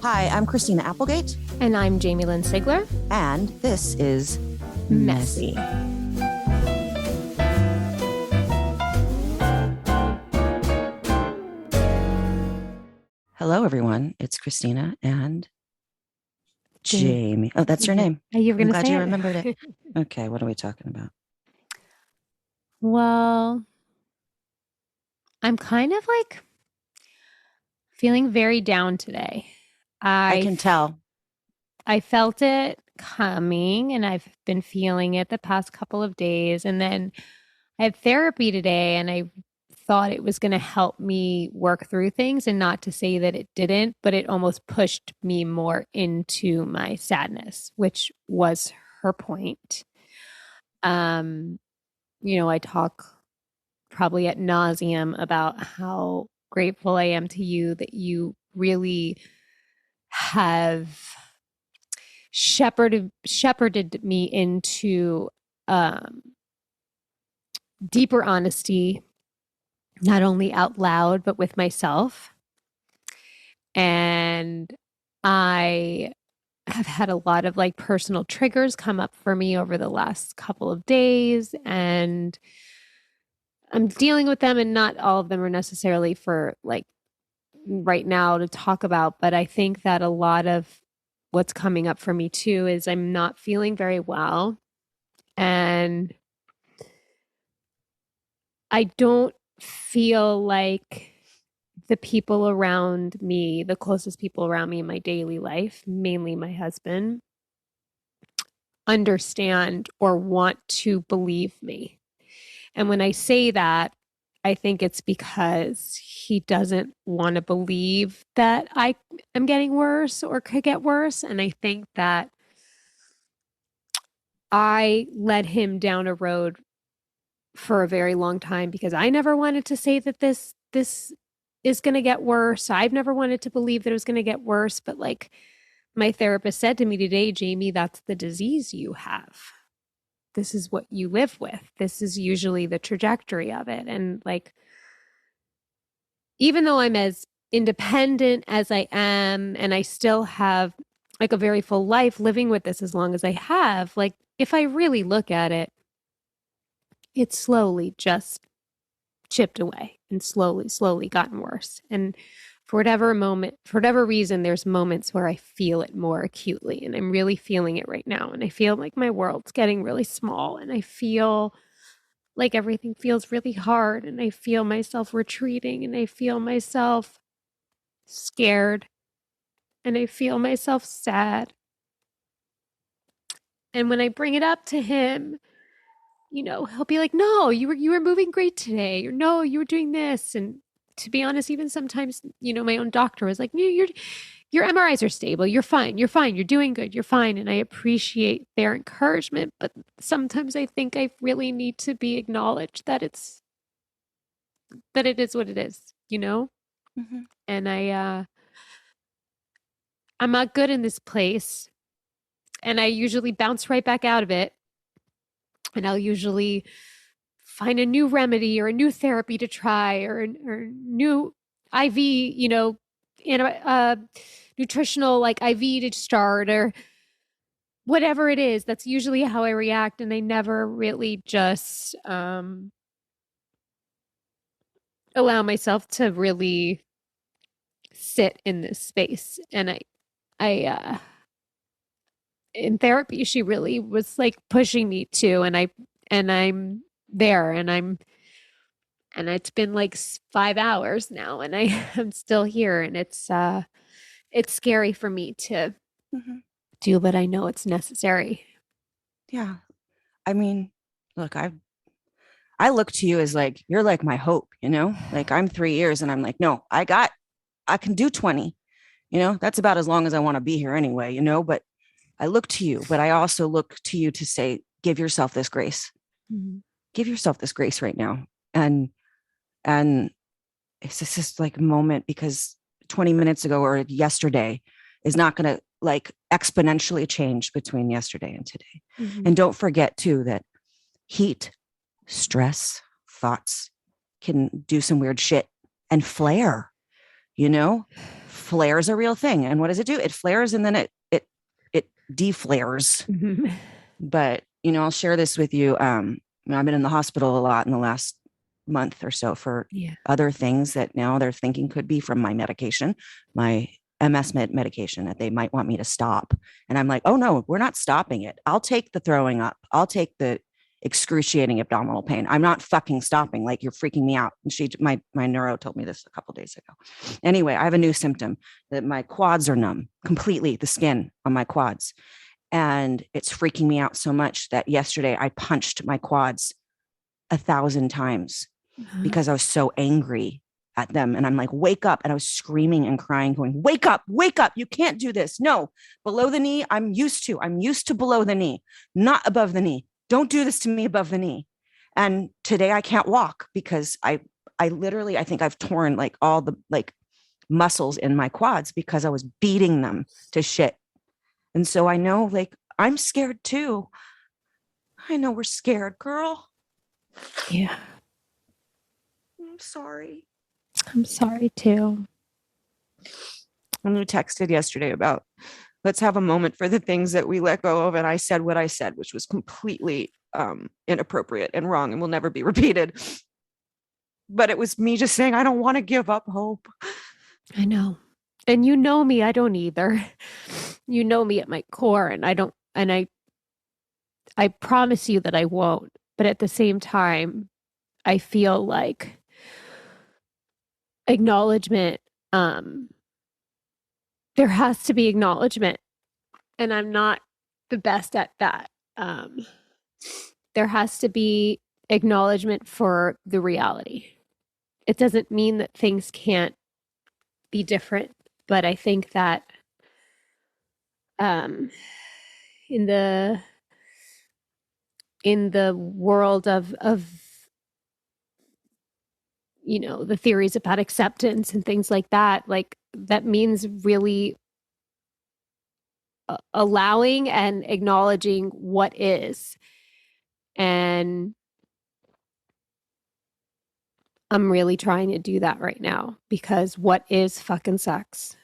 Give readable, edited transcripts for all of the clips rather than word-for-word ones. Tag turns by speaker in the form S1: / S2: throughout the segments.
S1: Hi, I'm Christina Applegate.
S2: And I'm Jamie-Lynn Sigler.
S1: And this is
S2: Messy.
S1: Hello, everyone. It's Christina and Jamie. Oh, that's your name.
S2: You were going to say
S1: I'm glad you remembered it. Okay, what are we talking about?
S2: Well, I'm kind of like feeling very down today.
S1: I can tell.
S2: I felt it coming and I've been feeling it the past couple of days. And then I had therapy today and I thought it was going to help me work through things, and not to say that it didn't, but it almost pushed me more into my sadness, which was her point. I talk probably ad nauseum about how grateful I am to you that you really have shepherded me into deeper honesty, not only out loud, but with myself. And I have had a lot of like personal triggers come up for me over the last couple of days, and I'm dealing with them, and not all of them are necessarily for like right now to talk about. But I think that a lot of what's coming up for me too is I'm not feeling very well. And I don't feel like the people around me, the closest people around me in my daily life, mainly my husband, understand or want to believe me. And when I say that, I think it's because he doesn't want to believe that I am getting worse or could get worse. And I think that I led him down a road for a very long time because I never wanted to say that this is going to get worse. I've never wanted to believe that it was going to get worse. But like my therapist said to me today, Jamie, that's the disease you have. This is what you live with. This is usually the trajectory of it. And like, even though I'm as independent as I am, and I still have like a very full life living with this as long as I have, like, if I really look at it, it's slowly just chipped away and slowly gotten worse. And for whatever reason, there's moments where I feel it more acutely, and I'm really feeling it right now. And I feel like my world's getting really small, and I feel like everything feels really hard, and I feel myself retreating, and I feel myself scared, and I feel myself sad. And when I bring it up to him, he'll be like, "No, you were moving great today," or "No, you were doing this." And to be honest, even sometimes, my own doctor was like, your MRIs are stable. You're fine. You're fine. You're doing good. You're fine." And I appreciate their encouragement, but sometimes I think I really need to be acknowledged that it is what it is,
S1: Mm-hmm.
S2: And I'm not good in this place, and I usually bounce right back out of it. And I'll usually find a new remedy or a new therapy to try, or new IV, nutritional like IV to start, or whatever it is. That's usually how I react. And I never really just allow myself to really sit in this space. And I in therapy, she really was like pushing me to, and I'm there, and it's been like 5 hours now, and I'm still here, and it's scary for me to do, but I know it's necessary.
S1: Yeah. I mean, look, I look to you as like, you're like my hope, like I'm 3 years and I'm like, no, I can do 20, that's about as long as I want to be here anyway, but I look to you, but I also look to you to say, give yourself this grace. Mm-hmm. Give yourself this grace right now. And it's just like a moment, because 20 minutes ago or yesterday is not going to like exponentially change between yesterday and today. Mm-hmm. And don't forget too, that heat, stress, thoughts can do some weird shit and flare, flare is a real thing. And what does it do? It flares and then it deflares.
S2: Mm-hmm.
S1: But, I'll share this with you. I've been in the hospital a lot in the last month or so for other things that now they're thinking could be from my medication, my MS medication that they might want me to stop. And I'm like, oh no, we're not stopping it. I'll take the throwing up. I'll take the excruciating abdominal pain. I'm not fucking stopping. Like, you're freaking me out. And my neuro told me this a couple of days ago. Anyway, I have a new symptom that my quads are numb completely, the skin on my quads. And it's freaking me out so much that yesterday I punched my quads 1,000 times because I was so angry at them. And I'm like, wake up. And I was screaming and crying, going, wake up, wake up. You can't do this. No, below the knee. I'm used to below the knee, not above the knee. Don't do this to me above the knee. And today I can't walk because I literally, I think I've torn like all the like muscles in my quads because I was beating them to shit. And so I know, like, I'm scared too. I know we're scared, girl.
S2: Yeah.
S1: I'm sorry.
S2: I'm sorry too.
S1: And we texted yesterday about let's have a moment for the things that we let go of. And I said what I said, which was completely inappropriate and wrong and will never be repeated. But it was me just saying, I don't want to give up hope.
S2: I know. And you know me, I don't either. You know me at my core, and I promise you that I won't. But at the same time, I feel like acknowledgement, there has to be acknowledgement, and I'm not the best at that. There has to be acknowledgement for the reality. It doesn't mean that things can't be different, but I think that in the world of the theories about acceptance and things like that, like that means really allowing and acknowledging what is. And I'm really trying to do that right now, because what is fucking sucks,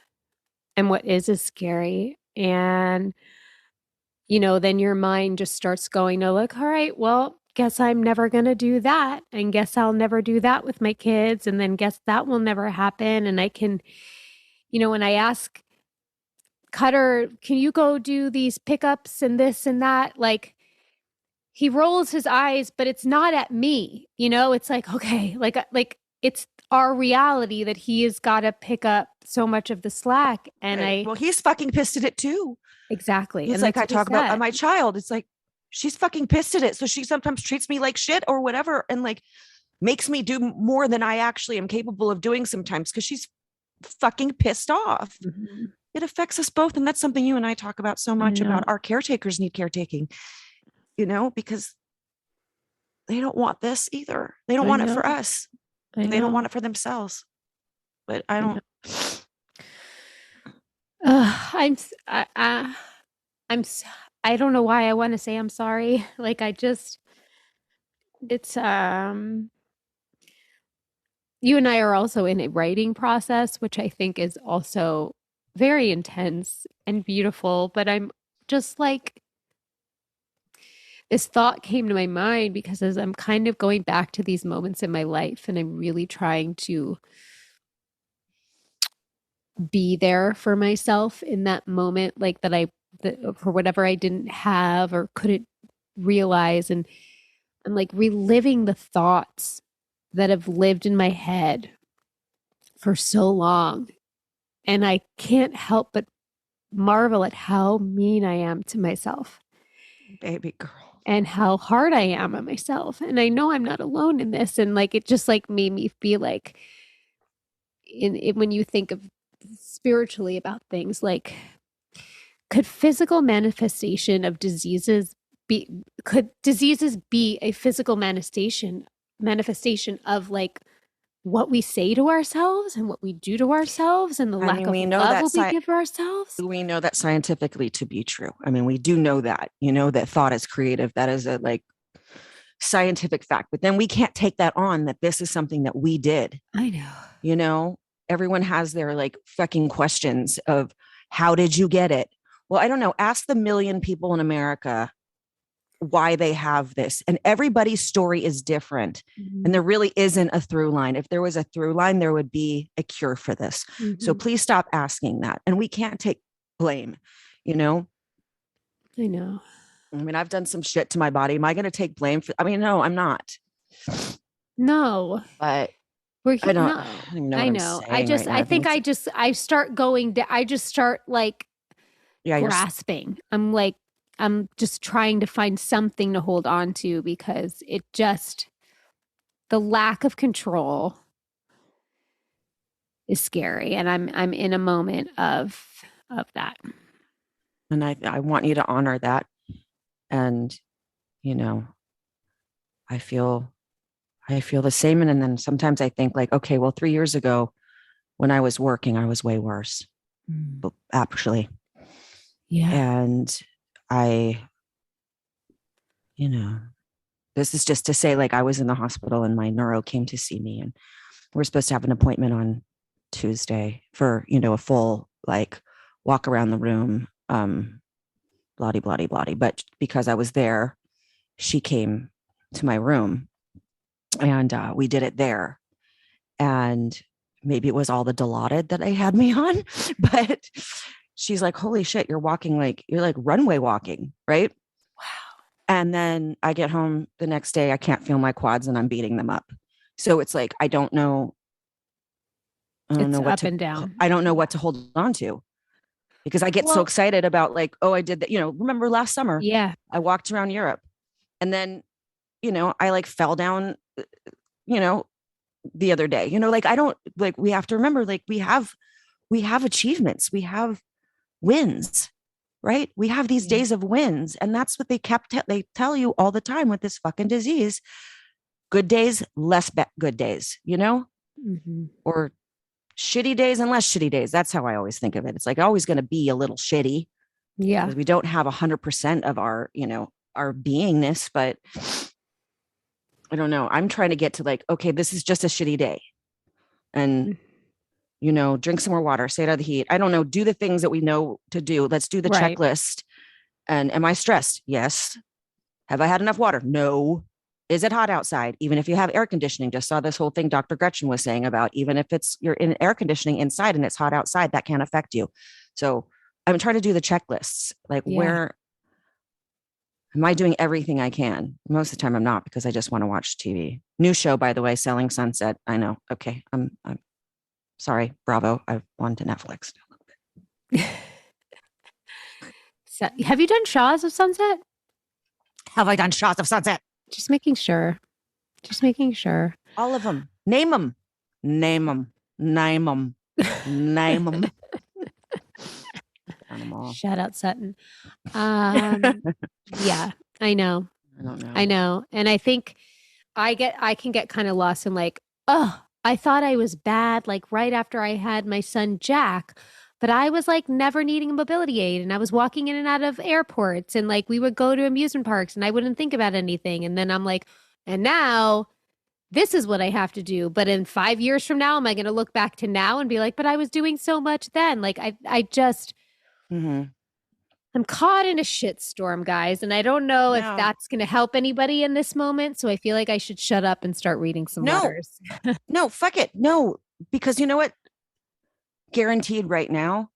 S2: and what is scary. And then your mind just starts going to look, all right, well, guess I'm never going to do that. And guess I'll never do that with my kids. And then guess that will never happen. And I can, when I ask Cutter, can you go do these pickups and this and that? Like, he rolls his eyes, but it's not at me. It's like, okay, like it's our reality that he has got to pick up so much of the slack. And
S1: well, he's fucking pissed at it too.
S2: Exactly.
S1: It's
S2: and
S1: like I talk about my child. It's like, she's fucking pissed at it. So she sometimes treats me like shit or whatever. And like makes me do more than I actually am capable of doing sometimes because she's fucking pissed off.
S2: Mm-hmm.
S1: It affects us both. And that's something you and I talk about so much about our caretakers need caretaking, because they don't want this either. They don't want it for us. They don't want it for themselves. But I don't.
S2: I don't know why I want to say I'm sorry. Like, it's you and I are also in a writing process, which I think is also very intense and beautiful. But I'm just like, this thought came to my mind because as I'm kind of going back to these moments in my life, and I'm really trying to be there for myself in that moment, like that for whatever I didn't have or couldn't realize. And I'm like reliving the thoughts that have lived in my head for so long. And I can't help but marvel at how mean I am to myself.
S1: Baby girl.
S2: And how hard I am on myself. And I know I'm not alone in this. And like, it just like made me feel like when you think of spiritually about things, like, could physical manifestation of diseases be a physical manifestation of like what we say to ourselves and what we do to ourselves and the lack of love we give ourselves?
S1: We know that scientifically to be true. I mean, we do know that, that thought is creative. That is a like scientific fact, but then we can't take that on that this is something that we did.
S2: I know.
S1: everyone has their like fucking questions of how did you get it? Well, I don't know. Ask the million people in America why they have this. And everybody's story is different. And there really isn't a through line. If there was a through line, there would be a cure for this. So please stop asking that. And we can't take blame, you know?
S2: I know.
S1: I mean, I've done some shit to my body. Am I going to take blame for? I mean, no, I'm not.
S2: No.
S1: But
S2: We're
S1: I don't,
S2: no.
S1: I don't even know.
S2: I know. I start going. I just start like grasping. I'm just trying to find something to hold on to because it just the lack of control is scary, and I'm in a moment of that.
S1: And I want you to honor that. And, you know, I feel the same. And then sometimes I think like, okay, well, 3 years ago when I was working, I was way worse, actually.
S2: Yeah.
S1: And you know, this is just to say, like, I was in the hospital and my neuro came to see me, and we're supposed to have an appointment on Tuesday for, you know, a full like walk around the room, bloody, bloody, bloody. But because I was there, she came to my room and we did it there. And maybe it was all the Dilaudid that I had me on, but she's like, holy shit, you're like runway walking, right?
S2: Wow.
S1: And then I get home the next day, I can't feel my quads and I'm beating them up. So it's like, I don't know what
S2: and down.
S1: I don't know what to hold on to because I get so excited about like, oh, I did that. You know, remember last summer?
S2: Yeah.
S1: I walked around Europe and then, you know, I like fell down, you know, the other day, you know, like, I don't like, we have to remember, like we have achievements, we have wins, right? We have these days of wins. And that's what they tell you all the time with this fucking disease. Good days, less good days, you know, or shitty days and less shitty days. That's how I always think of it. It's like always going to be a little shitty.
S2: Yeah.
S1: Because we don't have 100% of our, you know, our beingness, but I don't know. I'm trying to get to like, okay, this is just a shitty day. And, you know, drink some more water, stay out of the heat. I don't know. Do the things that we know to do. Let's do the checklist. And am I stressed? Yes. Have I had enough water? No. Is it hot outside? Even if you have air conditioning, just saw this whole thing Dr. Gretchen was saying about even if you're in air conditioning inside and it's hot outside, that can't affect you. So I'm trying to do the checklists. Like where am I doing everything I can? Most of the time I'm not because I just want to watch TV. New show, by the way, Selling Sunset. I know. Okay. I'm sorry. Bravo. I've gone to Netflix.
S2: So, have you done Shaws of Sunset?
S1: Have I done Shaws of Sunset?
S2: Just making sure.
S1: All of them. Name them.
S2: Shout out Sutton. Yeah, I know. I know. And I think I can get kind of lost in like, oh, I thought I was bad like right after I had my son Jack, but I was like never needing a mobility aid and I was walking in and out of airports and like we would go to amusement parks and I wouldn't think about anything. And then I'm like, and now this is what I have to do. But in 5 years from now, am I going to look back to now and be like, but I was doing so much then. Like I just, I'm caught in a shitstorm, guys. And I don't know if that's going to help anybody in this moment. So I feel like I should shut up and start reading some letters.
S1: No, fuck it. No, because you know what? Guaranteed right now,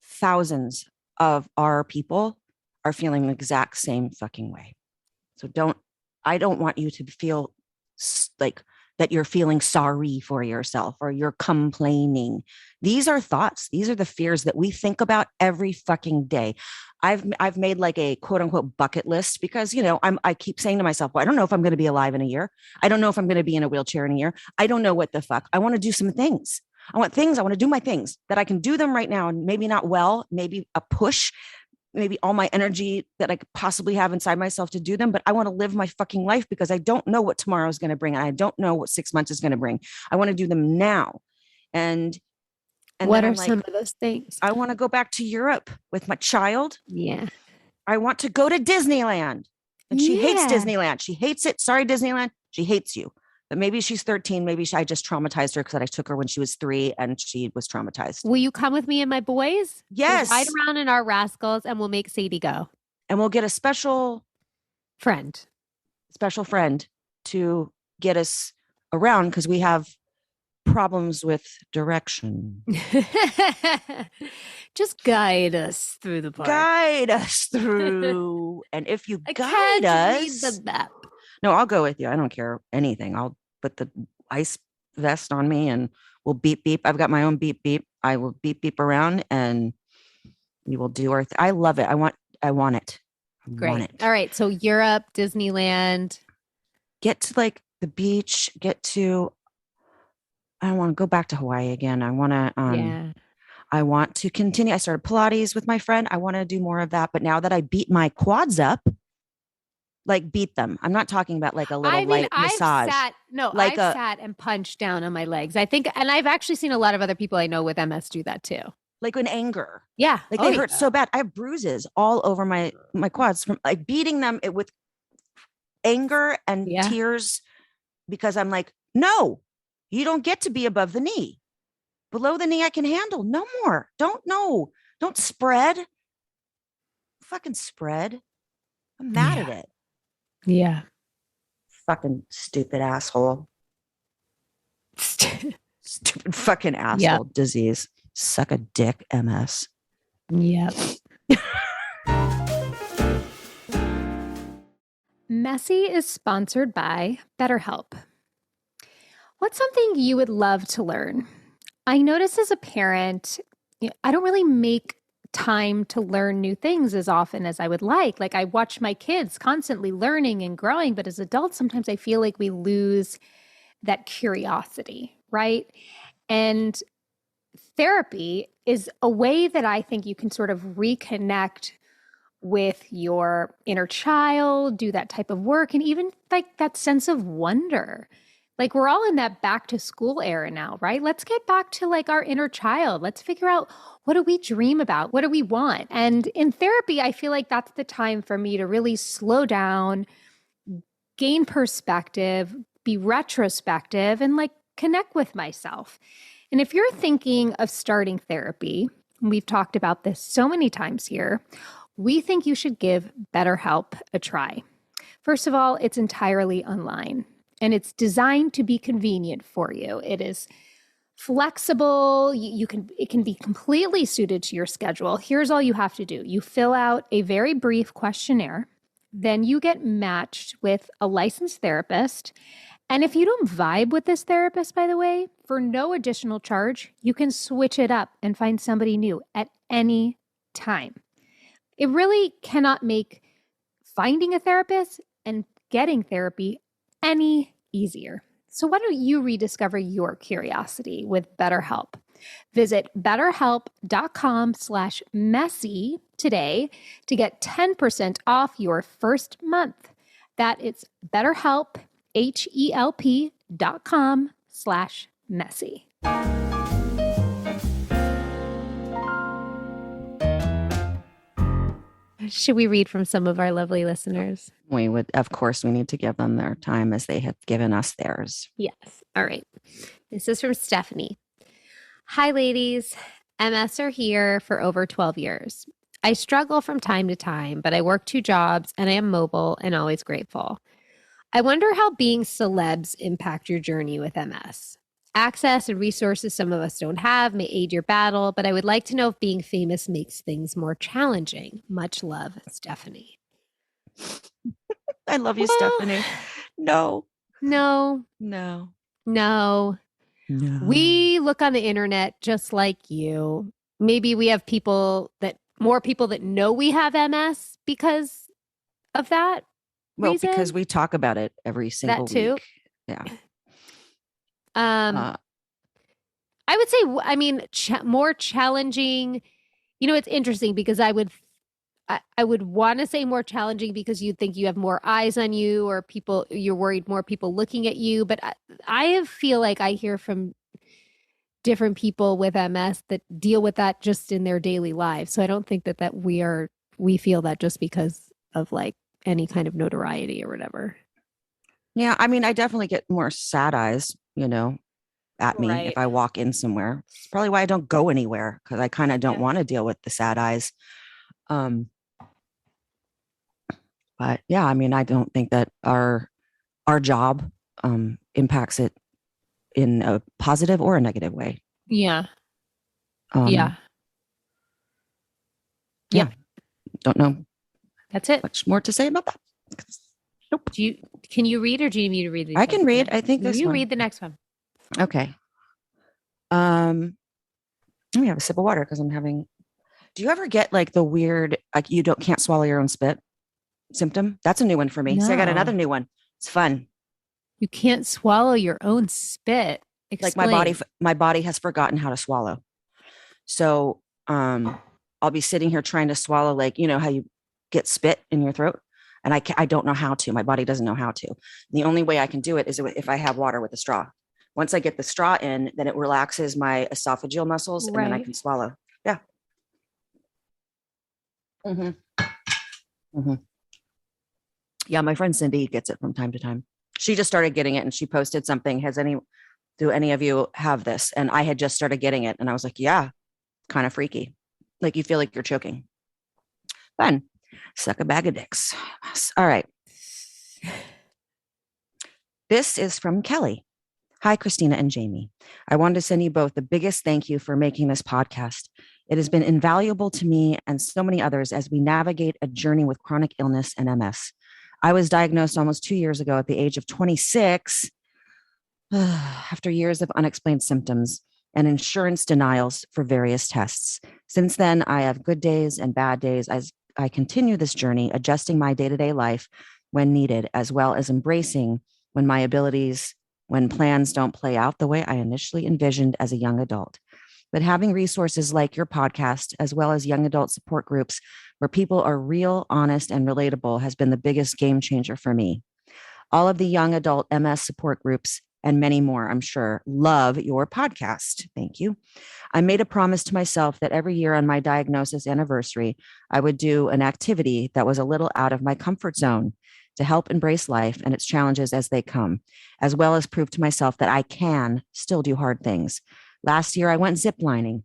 S1: thousands of our people are feeling the exact same fucking way. So I don't want you to feel like that you're feeling sorry for yourself or you're complaining. These are thoughts. These are the fears that we think about every fucking day. I've made like a quote unquote bucket list because, you know, I keep saying to myself, well, I don't know if I'm going to be alive in a year. I don't know if I'm going to be in a wheelchair in a year. I don't know what the fuck. I want to do some things. I want to do my things that I can do them right now. And maybe not well, maybe a push, maybe all my energy that I could possibly have inside myself to do them. But I want to live my fucking life because I don't know what tomorrow is going to bring. And I don't know what 6 months is going to bring. I want to do them now. And
S2: what are some of those things?
S1: I want to go back to Europe with my child.
S2: Yeah.
S1: I want to go to Disneyland. And she hates Disneyland. She hates it. Sorry, Disneyland. She hates you. But maybe she's 13. Maybe I just traumatized her because I took her when she was 3 and she was traumatized.
S2: Will you come with me and my boys?
S1: Yes.
S2: We'll ride around in our rascals and we'll make Sadie go.
S1: And we'll get a special
S2: friend
S1: to get us around because we have problems with direction.
S2: Just guide us through the park.
S1: Guide us through. And if you
S2: I
S1: guide
S2: can't
S1: us,
S2: read the map.
S1: No, I'll go with you. I don't care anything. I'll put the ice vest on me and we'll beep beep. I've got my own beep beep. I will beep beep around and we will do our I love it. I want it.
S2: Great.
S1: Want it.
S2: All right. So Europe, Disneyland.
S1: Get to like the beach, I want to go back to Hawaii again. I want to I want to continue. I started Pilates with my friend. I want to do more of that. But now that I beat my quads up, like beat them. I'm not talking about like a little light massage.
S2: I've sat and punched down on my legs. I think, and I've actually seen a lot of other people I know with MS do that too.
S1: Like in anger.
S2: Yeah.
S1: Like they hurt so bad. I have bruises all over my quads from like beating them with anger and tears because I'm like, no, you don't get to be above the knee. Below the knee, I can handle. No more. Don't spread. Fucking spread. I'm mad at it.
S2: Yeah.
S1: Fucking stupid asshole. Stupid fucking asshole disease. Suck a dick, MS.
S2: Yep. Messy is sponsored by BetterHelp. What's something you would love to learn? I notice as a parent, I don't really make time to learn new things as often as I would like. Like I watch my kids constantly learning and growing, but as adults, sometimes I feel like we lose that curiosity, right? And therapy is a way that I think you can sort of reconnect with your inner child, do that type of work, and even like that sense of wonder. Like we're all in that back to school era now, right? Let's get back to like our inner child. Let's figure out, what do we dream about? What do we want? And in therapy, I feel like that's the time for me to really slow down, gain perspective, be retrospective, and like connect with myself. And if you're thinking of starting therapy, we've talked about this so many times here, we think you should give BetterHelp a try. First of all, it's entirely online. And it's designed to be convenient for you. It is flexible. It can be completely suited to your schedule. Here's all you have to do. You fill out a very brief questionnaire. Then you get matched with a licensed therapist. And if you don't vibe with this therapist, by the way, for no additional charge, you can switch it up and find somebody new at any time. It really cannot make finding a therapist and getting therapy any easier. So why don't you rediscover your curiosity with BetterHelp? Visit betterhelp.com/messy today to get 10% off your first month. That is BetterHelp, HELP.com/messy. Should we read from some of our lovely listeners?
S1: We would, of course, we need to give them their time as they have given us theirs.
S2: Yes. All right. This is from Stephanie. Hi, ladies. MS are here for over 12 years. I struggle from time to time, but I work 2 jobs and I am mobile and always grateful. I wonder how being celebs impact your journey with MS. Access and resources some of us don't have may aid your battle, but I would like to know if being famous makes things more challenging. Much love, Stephanie.
S1: I love you, Stephanie. No.
S2: We look on the internet just like you. Maybe we have more people that know we have MS because of that.
S1: Well,
S2: reason?
S1: Because we talk about it every single
S2: that too.
S1: week. Yeah.
S2: I would say, more challenging. It's interesting because I would want to say more challenging because you'd think you have more eyes on you or you're worried more people looking at you. But I feel like I hear from different people with MS that deal with that just in their daily lives. So I don't think that we feel that just because of like any kind of notoriety or whatever.
S1: Yeah, I mean, I definitely get more sad eyes, at me if
S2: Right.
S1: I walk in somewhere. It's probably why I don't go anywhere because I kind of don't
S2: Yeah.
S1: want to deal with the sad eyes. Um, but yeah, I mean, I don't think that our job impacts it in a positive or a negative way.
S2: Yeah.
S1: Um,
S2: Yeah.
S1: yeah,
S2: Yep.
S1: don't know
S2: That's it.
S1: much more to say about that. Nope.
S2: Can you read or do you need me to read these
S1: I
S2: ones
S1: can read.
S2: again?
S1: I think this
S2: You
S1: one.
S2: read the next one.
S1: Okay. Let me have a sip of water because I'm having. Do you ever get like the weird, like you don't can't swallow your own spit symptom? That's a new one for me. So I got another
S2: No.
S1: new one. It's fun.
S2: You can't swallow your own spit.
S1: Like
S2: Explain.
S1: my body has forgotten how to swallow. So I'll be sitting here trying to swallow, like how you get spit in your throat, and I don't know how to. My body doesn't know how to. The only way I can do it is if I have water with a straw. Once I get the straw in, then it relaxes my esophageal muscles, and then I
S2: Right.
S1: can swallow. Yeah. hmm hmm Yeah, my friend Cindy gets it from time to time. She just started getting it, and she posted something. Do any of you have this? And I had just started getting it, and I was like, yeah, kind of freaky. Like you feel like you're choking. Fun. Suck a bag of dicks. All right. This is from Kelly. Hi, Christina and Jamie. I wanted to send you both the biggest thank you for making this podcast. It has been invaluable to me and so many others as we navigate a journey with chronic illness and MS. I was diagnosed almost 2 years ago at the age of 26 after years of unexplained symptoms and insurance denials for various tests. Since then, I have good days and bad days as I continue this journey, adjusting my day to day life when needed, as well as embracing when plans don't play out the way I initially envisioned as a young adult. But having resources like your podcast, as well as young adult support groups where people are real, honest, and relatable, has been the biggest game changer for me. All of the young adult MS support groups and many more, I'm sure, love your podcast. Thank you. I made a promise to myself that every year on my diagnosis anniversary, I would do an activity that was a little out of my comfort zone to help embrace life and its challenges as they come, as well as prove to myself that I can still do hard things. Last year, I went ziplining.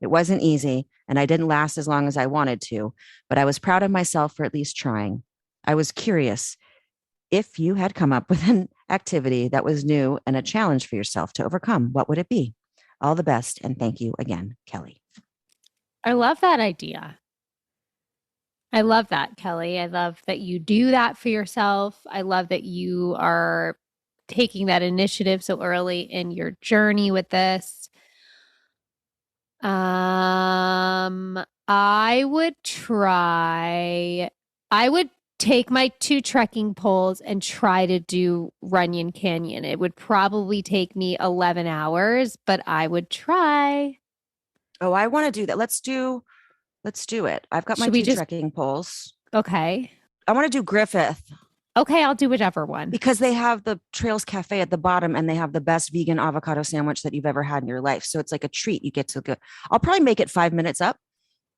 S1: It wasn't easy, and I didn't last as long as I wanted to, but I was proud of myself for at least trying. I was curious if you had come up with an activity that was new and a challenge for yourself to overcome, what would it be? All the best, and thank you again, Kelly.
S2: I love that idea. I love that, Kelly. I love that you do that for yourself. I love that you are taking that initiative so early in your journey with this. I would try, I would take my two trekking poles and try to do Runyon Canyon. It would probably take me 11 hours, but I would try.
S1: Oh, I want to do that. Let's do it. I've got my
S2: Should we
S1: two
S2: just,
S1: trekking poles.
S2: okay.
S1: I want to do Griffith
S2: Okay, I'll do whichever one.
S1: because they have the Trails Cafe at the bottom and they have the best vegan avocado sandwich that you've ever had in your life. So it's like a treat. You get to go. I'll probably make it 5 minutes up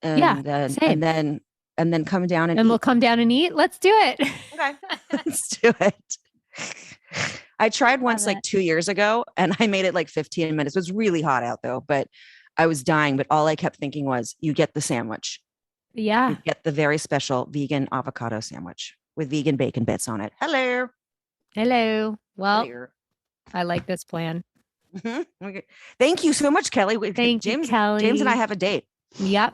S2: Yeah,
S1: and then
S2: same.
S1: come down and
S2: And we'll
S1: eat.
S2: come down and eat. Let's do it.
S1: Okay. Let's do it. I tried
S2: Love
S1: once like
S2: it.
S1: 2 years ago and I made it like 15 minutes. It was really hot out though, but I was dying. But all I kept thinking was, you get the sandwich. You
S2: Yeah.
S1: get the very special vegan avocado sandwich with vegan bacon bits on it. Hello.
S2: Hello. Well,
S1: Hello.
S2: I like this plan.
S1: Okay. Thank you so much, Kelly.
S2: Thank you,
S1: James and I
S2: Kelly.
S1: have a date.
S2: Yep.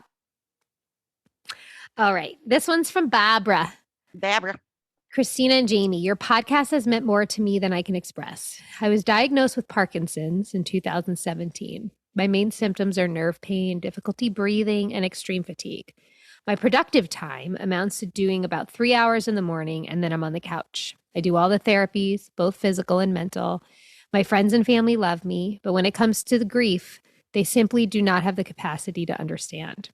S2: All right. This one's from Barbara.
S1: Barbara.
S2: Christina and Jamie, your podcast has meant more to me than I can express. I was diagnosed with Parkinson's in 2017. My main symptoms are nerve pain, difficulty breathing, and extreme fatigue. My productive time amounts to doing about 3 hours in the morning, and then I'm on the couch. I do all the therapies, both physical and mental. My friends and family love me, but when it comes to the grief, they simply do not have the capacity to understand.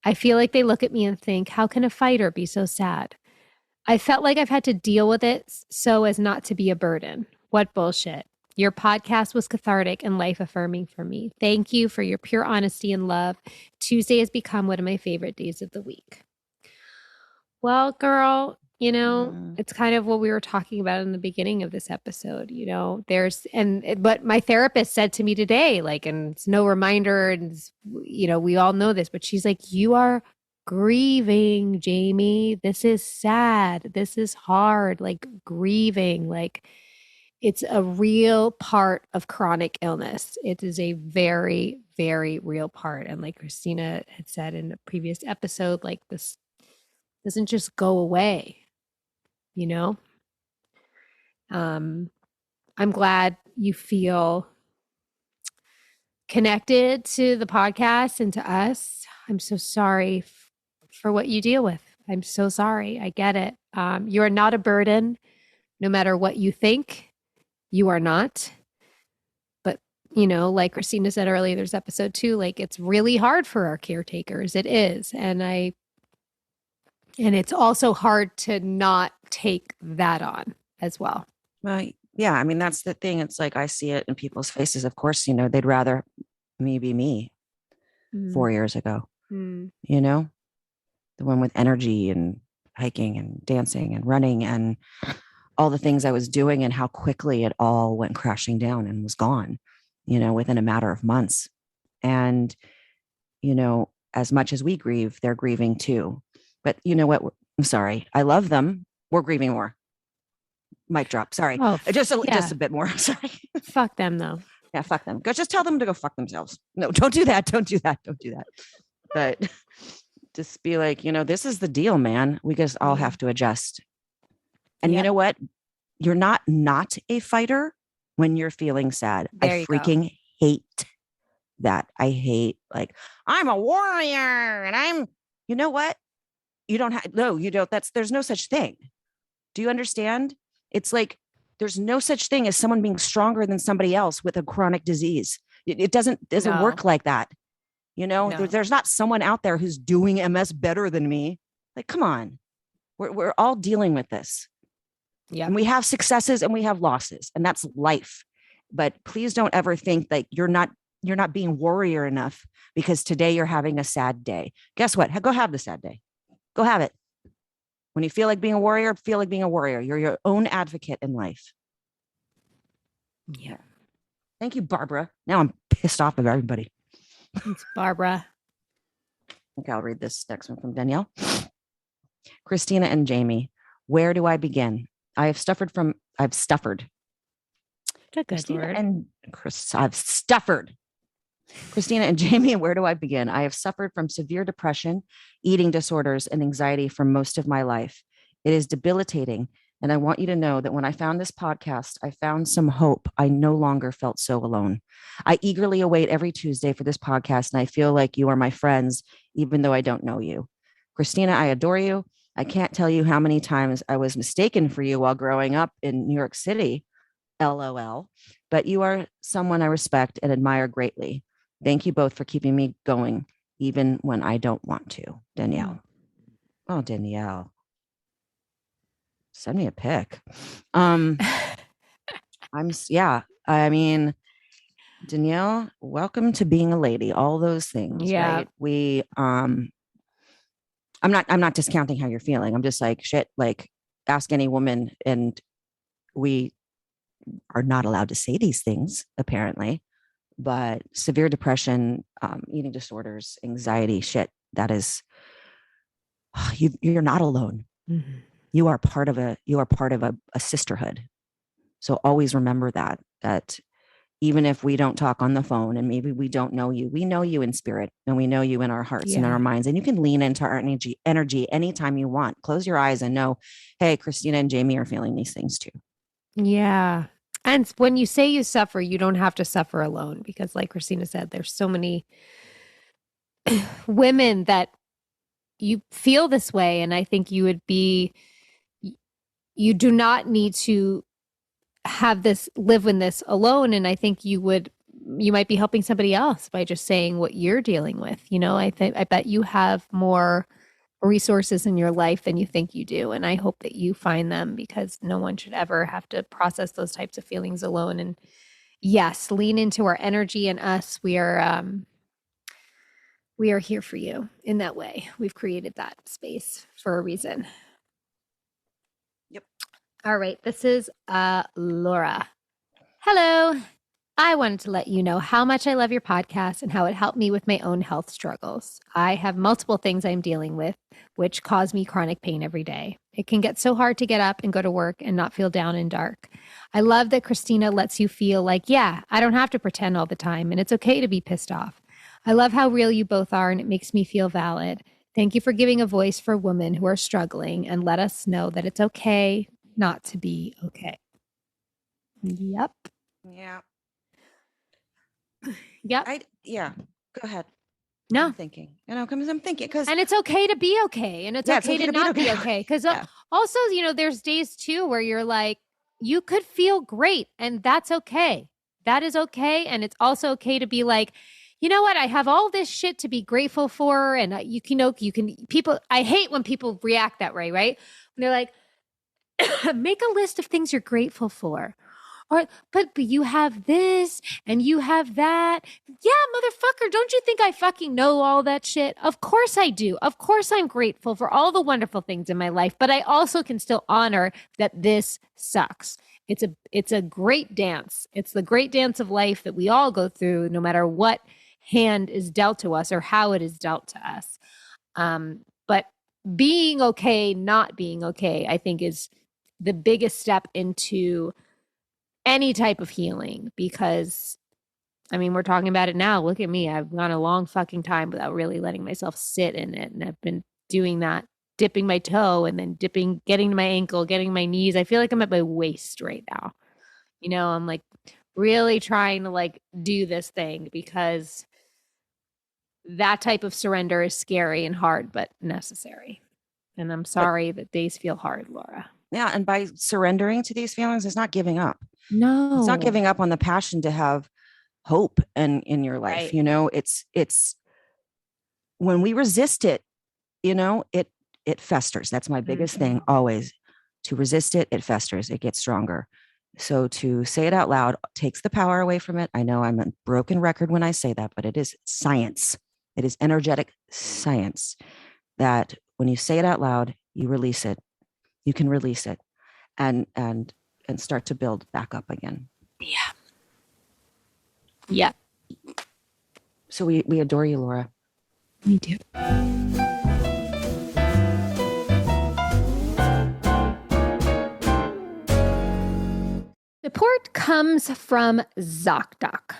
S2: I feel like they look at me and think, how can a fighter be so sad? I felt like I've had to deal with it so as not to be a burden. What bullshit. Your podcast was cathartic and life affirming for me. Thank you for your pure honesty and love. Tuesday has become one of my favorite days of the week. Well, girl, It's kind of what we were talking about in the beginning of this episode. But my therapist said to me today, like, and it's no reminder, and we all know this, but she's like, you are grieving, Jamie. This is sad. This is hard. Like, grieving, like, it's a real part of chronic illness. It is a very, very real part. And like Christina had said in a previous episode, like, this doesn't just go away. I'm glad you feel connected to the podcast and to us. I'm so sorry for what you deal with. I'm so sorry. I get it. You are not a burden, no matter what you think. You are not. But, like Christina said earlier, there's episode 2, like, it's really hard for our caretakers. It is. And it's also hard to not take that on as well.
S1: Well, yeah. I mean, that's the thing. It's like, I see it in people's faces. Of course, they'd rather me be me 4 years ago, the one with energy and hiking and dancing and running and all the things I was doing, and how quickly it all went crashing down and was gone, within a matter of months. And, as much as we grieve, they're grieving too. But you know what? I'm sorry. I love them. We're grieving more. Mic drop. Sorry.
S2: Oh,
S1: just a bit more. Sorry.
S2: Fuck them though.
S1: Yeah, fuck them. Just tell them to go fuck themselves. No, don't do that. Don't do that. Don't do that. But just be like, this is the deal, man. We just all have to adjust. And you know what? You're not a fighter when you're feeling sad. I freaking hate that. I hate, like, I'm a warrior and you know what? You don't have, no, you don't. There's no such thing. Do you understand? It's like, there's no such thing as someone being stronger than somebody else with a chronic disease. It doesn't work like that. No. There's not someone out there who's doing MS better than me. Like, come on. We're all dealing with this. Yeah. And we have successes and we have losses, and that's life. But please don't ever think like you're not being warrior enough because today you're having a sad day. Guess what? Go have the sad day. Go have it. When you feel like being a warrior, feel like being a warrior. You're your own advocate in life. Yeah. Thank you, Barbara. Now I'm pissed off of everybody.
S2: Thanks, Barbara.
S1: Okay, I'll read this next one from Danielle. Christina and Jamie, where do I begin? I've stuffered.
S2: That's a good
S1: Christina
S2: word.
S1: And I've stuffered. Christina and Jamie, where do I begin? I have suffered from severe depression, eating disorders, and anxiety for most of my life. It is debilitating. And I want you to know that when I found this podcast, I found some hope. I no longer felt so alone. I eagerly await every Tuesday for this podcast, and I feel like you are my friends, even though I don't know you. Christina, I adore you. I can't tell you how many times I was mistaken for you while growing up in New York City. LOL. But you are someone I respect and admire greatly. Thank you both for keeping me going, even when I don't want to. Danielle. Oh, Danielle. Send me a pic. I mean, Danielle, welcome to being a lady. All those things.
S2: Yeah.
S1: Right? We I'm not discounting how you're feeling. I'm just like, shit, like, ask any woman, and we are not allowed to say these things, apparently. But severe depression, eating disorders, anxiety, shit, that is, you're not alone. Mm-hmm. You are part of a sisterhood. So always remember that even if we don't talk on the phone and maybe we don't know you, we know you in spirit, and we know you in our hearts and in our minds. And you can lean into our energy anytime you want. Close your eyes and know, hey, Christina and Jamie are feeling these things too.
S2: Yeah. And when you say you suffer, you don't have to suffer alone, because like Christina said, there's so many women that you feel this way. And I think you do not need to live in this alone. And I think you might be helping somebody else by just saying what you're dealing with. I bet you have more resources in your life than you think you do. And I hope that you find them, because no one should ever have to process those types of feelings alone. And yes, lean into our energy and us. We are here for you in that way. We've created that space for a reason. All right. This is Laura. Hello. I wanted to let you know how much I love your podcast and how it helped me with my own health struggles. I have multiple things I'm dealing with, which cause me chronic pain every day. It can get so hard to get up and go to work and not feel down and dark. I love that Christina lets you feel like, yeah, I don't have to pretend all the time and it's okay to be pissed off. I love how real you both are and it makes me feel valid. Thank you for giving a voice for women who are struggling and let us know that it's okay not to be okay. Yep.
S1: Yeah.
S2: Yep.
S1: Yeah. Go ahead.
S2: No.
S1: I'm thinking, because I'm thinking, because
S2: And it's okay to be okay. And it's okay to not be okay. Because also, there's days too where you're like, you could feel great and that's okay. That is okay. And it's also okay to be like, you know what? I have all this shit to be grateful for. And I hate when people react that way, right? When they're like, make a list of things you're grateful for. Or, but you have this and you have that. Yeah, motherfucker, don't you think I fucking know all that shit? Of course I do. Of course I'm grateful for all the wonderful things in my life, but I also can still honor that this sucks. It's a great dance. It's the great dance of life that we all go through, no matter what hand is dealt to us or how it is dealt to us. But being okay, not being okay, I think is the biggest step into any type of healing, because we're talking about it now. Look at me. I've gone a long fucking time without really letting myself sit in it. And I've been doing that, dipping my toe and then getting to my ankle, getting my knees. I feel like I'm at my waist right now. I'm like really trying to like do this thing because that type of surrender is scary and hard, but necessary. And I'm sorry that days feel hard, Laura.
S1: Yeah. And by surrendering to these feelings, it's not giving up.
S2: No.
S1: It's not giving up on the passion to have hope in your life.
S2: Right.
S1: It's when we resist it, it festers. That's my biggest thing always. To resist it, it festers, it gets stronger. So to say it out loud takes the power away from it. I know I'm a broken record when I say that, but it is science. It is energetic science that when you say it out loud, you release it. You can release it and start to build back up again.
S2: Yeah. Yeah.
S1: So we adore you, Laura.
S2: Me too. Support comes from ZocDoc.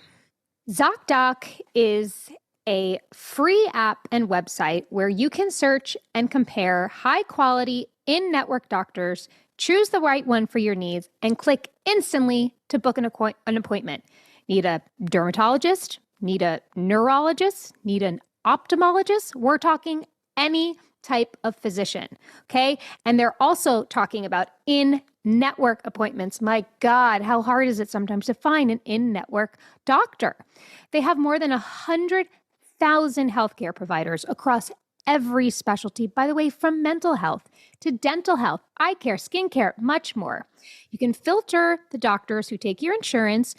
S2: ZocDoc is a free app and website where you can search and compare high-quality in-network doctors, choose the right one for your needs, and click instantly to book an appointment. Need a dermatologist? Need a neurologist? Need an ophthalmologist? We're talking any type of physician, okay? And they're also talking about in-network appointments. My God, how hard is it sometimes to find an in-network doctor? They have more than 100,000 healthcare providers across every specialty, by the way, from mental health to dental health, eye care, skincare, much more. You can filter the doctors who take your insurance,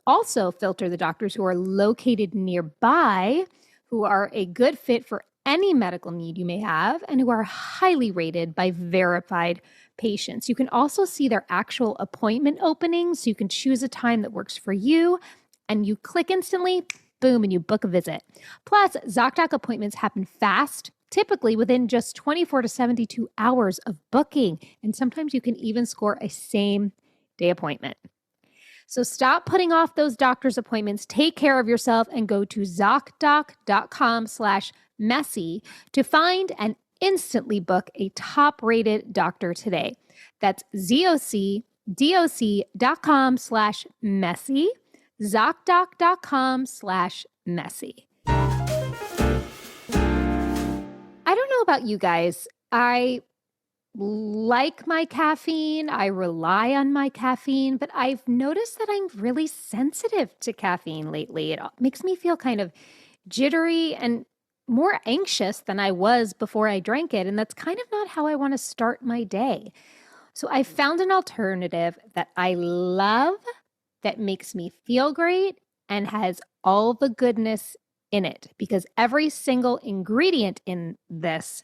S2: also filter the doctors who are located nearby, who are a good fit for any medical need you may have, and who are highly rated by verified patients. You can also see their actual appointment openings, so you can choose a time that works for you, and you click instantly, boom, and you book a visit. Plus, ZocDoc appointments happen fast, typically within just 24 to 72 hours of booking, and sometimes you can even score a same-day appointment. So stop putting off those doctor's appointments, take care of yourself, and go to ZocDoc.com/messy to find and instantly book a top-rated doctor today. That's ZocDoc.com/messy, ZocDoc.com/messy. I don't know about you guys. I like my caffeine. I rely on my caffeine, but I've noticed that I'm really sensitive to caffeine lately. It makes me feel kind of jittery and more anxious than I was before I drank it. And that's kind of not how I want to start my day. So I found an alternative that I love, that makes me feel great and has all the goodness in it, because every single ingredient in this,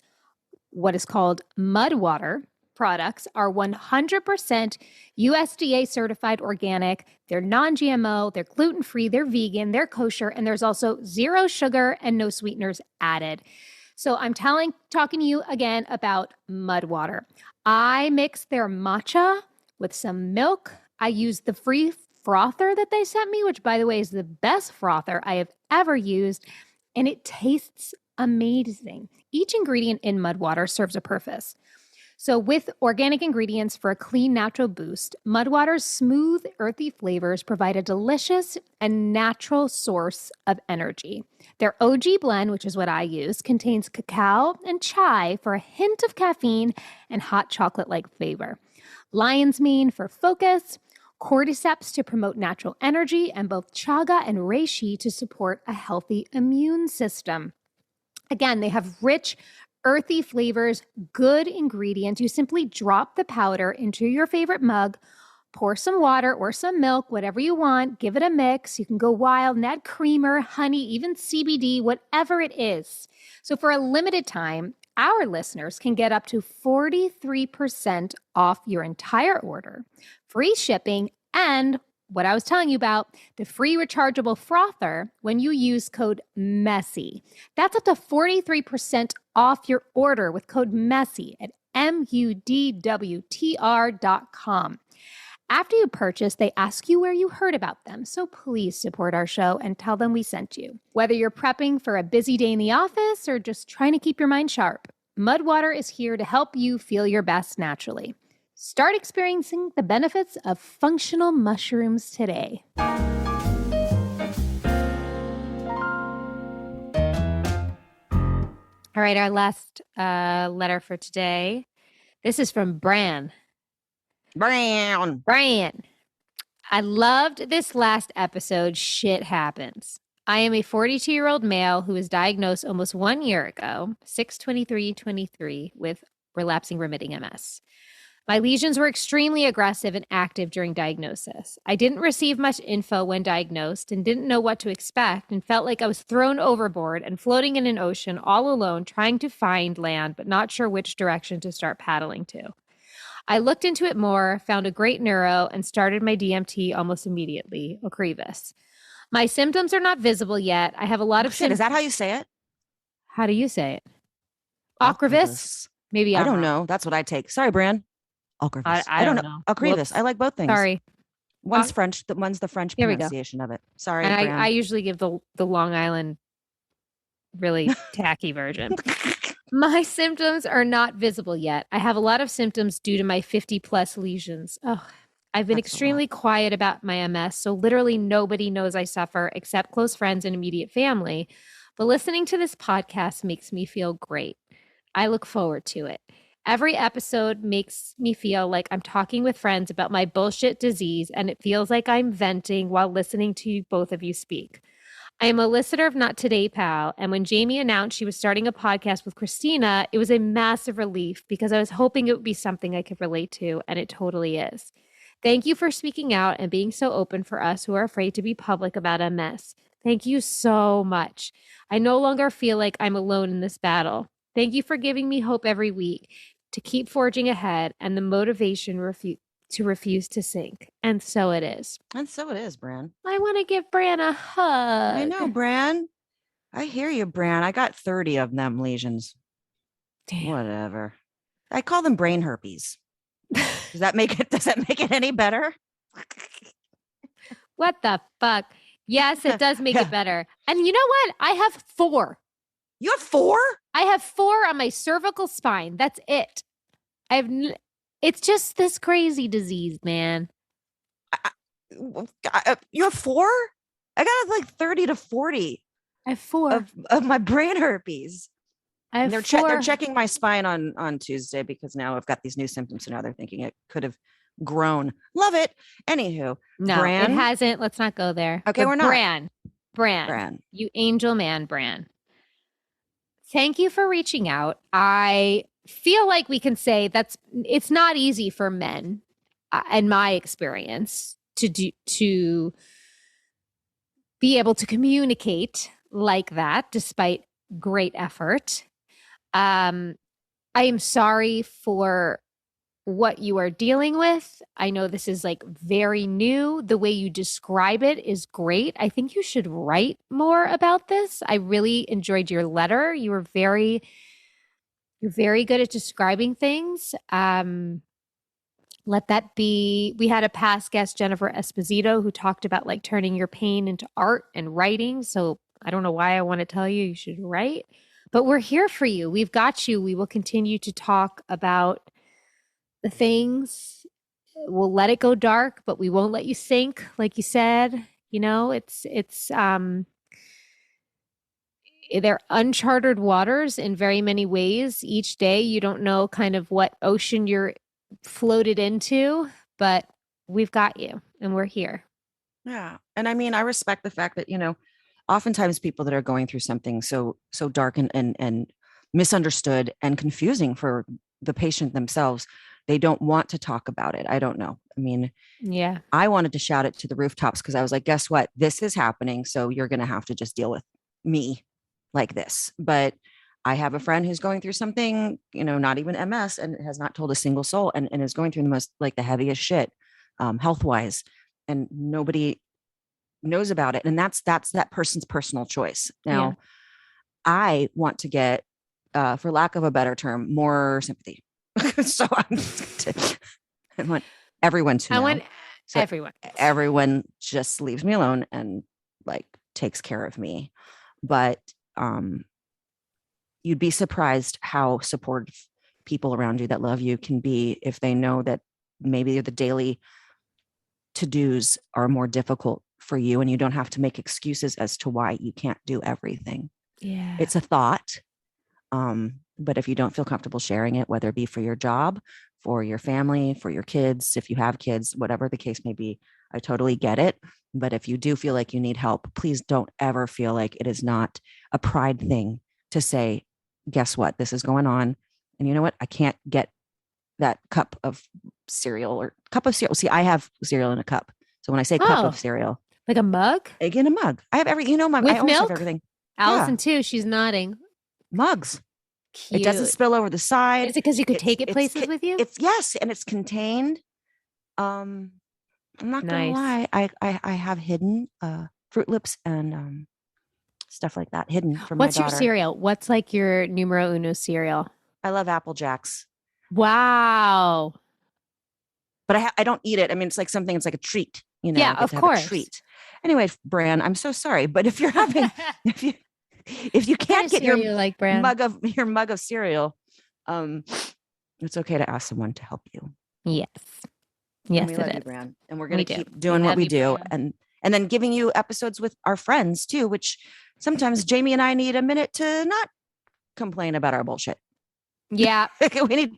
S2: what is called mud water,
S3: products are 100% USDA certified organic. They're non-GMO, they're gluten-free, they're vegan, they're kosher, and there's also zero sugar and no sweeteners added. So I'm talking to you again about Mud Water. I mix their matcha with some milk. I use the free frother that they sent me, which, by the way, is the best frother I have ever used, and it tastes amazing. Each ingredient in Mud Water serves a purpose. So with organic ingredients for a clean, natural boost, Mud Water's smooth, earthy flavors provide a delicious and natural source of energy. Their OG blend, which is what I use, contains cacao and chai for a hint of caffeine and hot chocolate-like flavor. Lion's mane for focus, cordyceps to promote natural energy, and both chaga and reishi to support a healthy immune system. Again, they have rich, earthy flavors, good ingredients. You simply drop the powder into your favorite mug, pour some water or some milk, whatever you want, give it a mix. You can go wild and add creamer, honey, even CBD, whatever it is. So for a limited time, our listeners can get up to 43% off your entire order, free shipping, and what I was telling you about, the free rechargeable frother when you use code MESSY. That's up to 43% off your order with code MESSY at MUDWTR.com. After you purchase, they ask you where you heard about them, so please support our show and tell them we sent you. Whether you're prepping for a busy day in the office or just trying to keep your mind sharp, Mud Water is here to help you feel your best naturally. Start experiencing the benefits of functional mushrooms today.
S2: All right, our last letter for today. This is from Bran.
S1: Brown.
S2: I loved this last episode, Shit Happens. I am a 42-year-old male who was diagnosed almost 1 year ago, 6/23/23, with relapsing remitting MS. My lesions were extremely aggressive and active during diagnosis. I didn't receive much info when diagnosed and didn't know what to expect and felt like I was thrown overboard and floating in an ocean all alone trying to find land but not sure which direction to start paddling to. I looked into it more, found a great neuro, and started my DMT almost immediately, Ocrevus. My symptoms are not visible yet. I have a lot of
S1: Shit, is that how you say it?
S2: How do you say it? Ocrevus? Maybe
S1: I
S2: I'm
S1: don't
S2: wrong.
S1: know. That's what I take. Sorry, Bran. Ocrevus.
S2: I don't know.
S1: Ocrevus.
S2: Whoops.
S1: I like both things.
S2: Sorry.
S1: One's French. One's the French
S2: Here we go.
S1: pronunciation of it. Sorry,
S2: And
S1: Bran.
S2: I usually give the Long Island really tacky version. My symptoms are not visible yet. I have a lot of symptoms due to my 50-plus lesions. Oh, I've been
S1: That's a
S2: extremely
S1: lot.
S2: quiet about my MS, so literally nobody knows I suffer except close friends and immediate family. But listening to this podcast makes me feel great. I look forward to it. Every episode makes me feel like I'm talking with friends about my bullshit disease, and it feels like I'm venting while listening to both of you speak. I am a listener of Not Today Pal, and when Jamie announced she was starting a podcast with Christina, it was a massive relief because I was hoping it would be something I could relate to, and it totally is. Thank you for speaking out and being so open for us who are afraid to be public about MS. Thank you so much. I no longer feel like I'm alone in this battle. Thank you for giving me hope every week to keep forging ahead and the motivation to refuse to sink. And so it is.
S1: And so it is, Bran.
S2: I want to give Bran a hug.
S1: I know, Bran. I hear you, Bran. I got 30 of them lesions.
S2: Damn.
S1: Whatever. I call them brain herpes. Does that make it any better?
S2: What the fuck? Yes, it does make it better. And you know what? I have 4.
S1: You have 4?
S2: I have 4 on my cervical spine. That's it. It's just this crazy disease, man.
S1: You have 4? I got like 30 to 40
S2: I have 4.
S1: of my brain herpes.
S2: I have
S1: They're
S2: 4.
S1: they're checking my spine on Tuesday because now I've got these new symptoms. So now they're thinking it could have grown. Love it. Anywho,
S2: No,
S1: Bran?
S2: it hasn't. Let's not go there.
S1: Okay,
S2: But
S1: we're not.
S2: Bran, you angel man, Bran. Thank you for reaching out. I feel like we can say it's not easy for men, in my experience, to be able to communicate like that despite great effort. I am sorry for
S3: what you are dealing with. I know this is like very new. The way you describe it is great. I think you should write more about this. I really enjoyed your letter. You're very good at describing things. Let that be. We had a past guest, Jennifer Esposito, who talked about like turning your pain into art and writing. So I don't know why I want to tell you should write, but we're here for you. We've got you. We will continue to talk about the things. We'll let it go dark, but we won't let you sink, like you said. You know, they're uncharted waters in very many ways. Each day you don't know kind of what ocean you're floated into, but we've got you and we're here.
S1: Yeah. And I mean, I respect the fact that, oftentimes people that are going through something so dark and misunderstood and confusing for the patient themselves, they don't want to talk about it. I don't know. I mean,
S3: Yeah.
S1: I wanted to shout it to the rooftops because I was like, guess what? This is happening. So you're going to have to just deal with me like this. But I have a friend who's going through something, not even MS, and has not told a single soul, and is going through the most, like, the heaviest shit, health wise, and nobody knows about it. And that's that person's personal choice. Now, I want to get, for lack of a better term, more sympathy. So I want everyone to know.
S3: I want
S1: So
S3: everyone.
S1: Everyone just leaves me alone and like takes care of me. But you'd be surprised how supportive people around you that love you can be if they know that maybe the daily to-dos are more difficult for you and you don't have to make excuses as to why you can't do everything.
S3: Yeah.
S1: It's a thought. But if you don't feel comfortable sharing it, whether it be for your job, for your family, for your kids, if you have kids, whatever the case may be, I totally get it. But if you do feel like you need help, please don't ever feel like it is not a pride thing to say, guess what? This is going on. And you know what? I can't get that cup of cereal or cup of cereal. See, I have cereal in a cup. So when I say cup of cereal,
S3: like a mug,
S1: egg in a mug. I have every,
S3: with
S1: I always
S3: milk?
S1: have everything.
S3: Allison too. She's nodding.
S1: Mugs.
S3: Cute.
S1: It doesn't spill over the side.
S3: Is it because you could take it places with you?
S1: It's yes, and it's contained. I'm not gonna lie. I have hidden Fruit Lips and stuff like that hidden from my daughter.
S3: What's your cereal? What's like your numero uno cereal?
S1: I love Apple Jacks.
S3: Wow.
S1: But I don't eat it. I mean, it's like something. It's like a treat.
S3: Yeah, of course.
S1: A treat. Anyway, Bran, I'm so sorry, but if you're having if you can't get your mug of cereal, it's okay to ask someone to help you.
S3: Yes, it
S1: love
S3: is.
S1: you, Bran, and we're going to keep doing what we do, and then giving you episodes with our friends too. Which sometimes Jamie and I need a minute to not complain about our bullshit.
S3: Yeah,
S1: we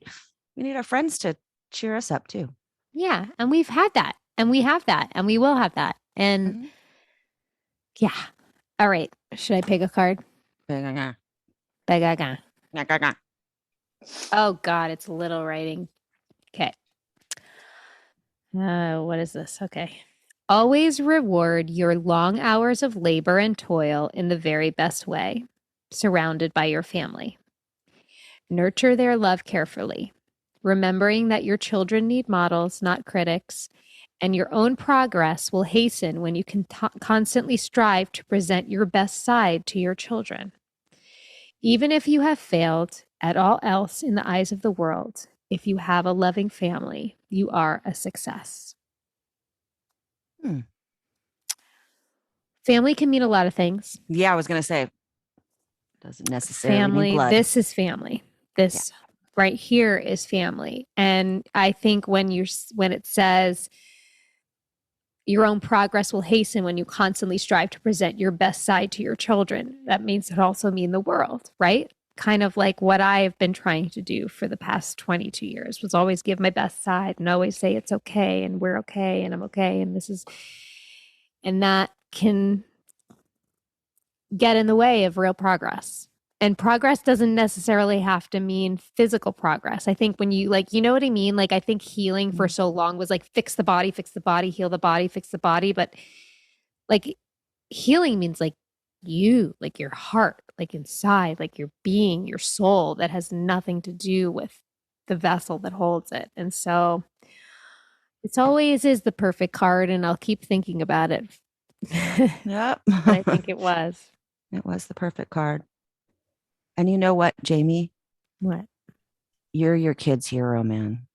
S1: need our friends to cheer us up too.
S3: Yeah, and we've had that, and we have that, and we will have that, and yeah. All right. Should I pick a card? Oh God, it's little writing. Okay. What is this? Okay. Always reward your long hours of labor and toil in the very best way, surrounded by your family. Nurture their love carefully, remembering that your children need models, not critics, and your own progress will hasten when you can constantly strive to present your best side to your children. Even if you have failed at all else in the eyes of the world, if you have a loving family, you are a success. Family can mean a lot of things.
S1: Yeah, I was going to say, doesn't necessarily mean blood.
S3: This is family. This right here is family. And I think when it says your own progress will hasten when you constantly strive to present your best side to your children, that means it also mean the world, right? Kind of like what I've been trying to do for the past 22 years was always give my best side and always say it's okay and we're okay and I'm okay and that can get in the way of real progress. And progress doesn't necessarily have to mean physical progress. I think when you you know what I mean? Like, I think healing for so long was like, fix the body, heal the body, fix the body. But like healing means like you, like your heart, like inside, like your being, your soul, that has nothing to do with
S2: the vessel that holds it. And so it's always is the perfect card, and I'll keep thinking about it.
S1: Yep.
S2: I think it was.
S1: It was the perfect card. And you know what, Jamie?
S2: What?
S1: You're your kid's hero, man.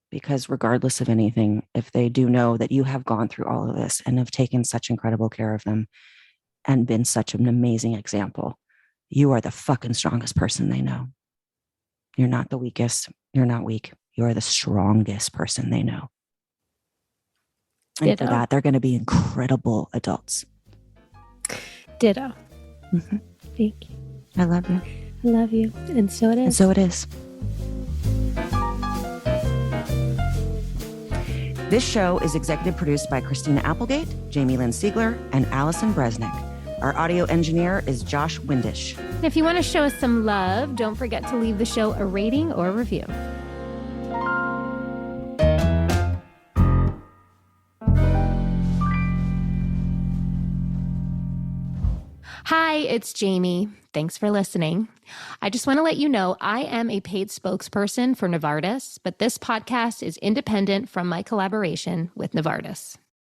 S1: Because regardless of anything, if they do know that you have gone through all of this and have taken such incredible care of them and been such an amazing example, you are the fucking strongest person they know. You're not the weakest. You're not weak. You are the strongest person they know. And
S2: Ditto.
S1: for that, they're going to be incredible adults.
S2: Ditto.
S1: Mm-hmm.
S2: Thank you.
S1: I love you.
S2: I love you. And so it is.
S1: And so it is. This show is executive produced by Christina Applegate, Jamie-Lynn Sigler, and Allison Bresnick. Our audio engineer is Josh Windisch.
S3: And if you want to show us some love, don't forget to leave the show a rating or review. Hi, it's Jamie. Thanks for listening. I just want to let you know I am a paid spokesperson for Novartis, but this podcast is independent from my collaboration with Novartis.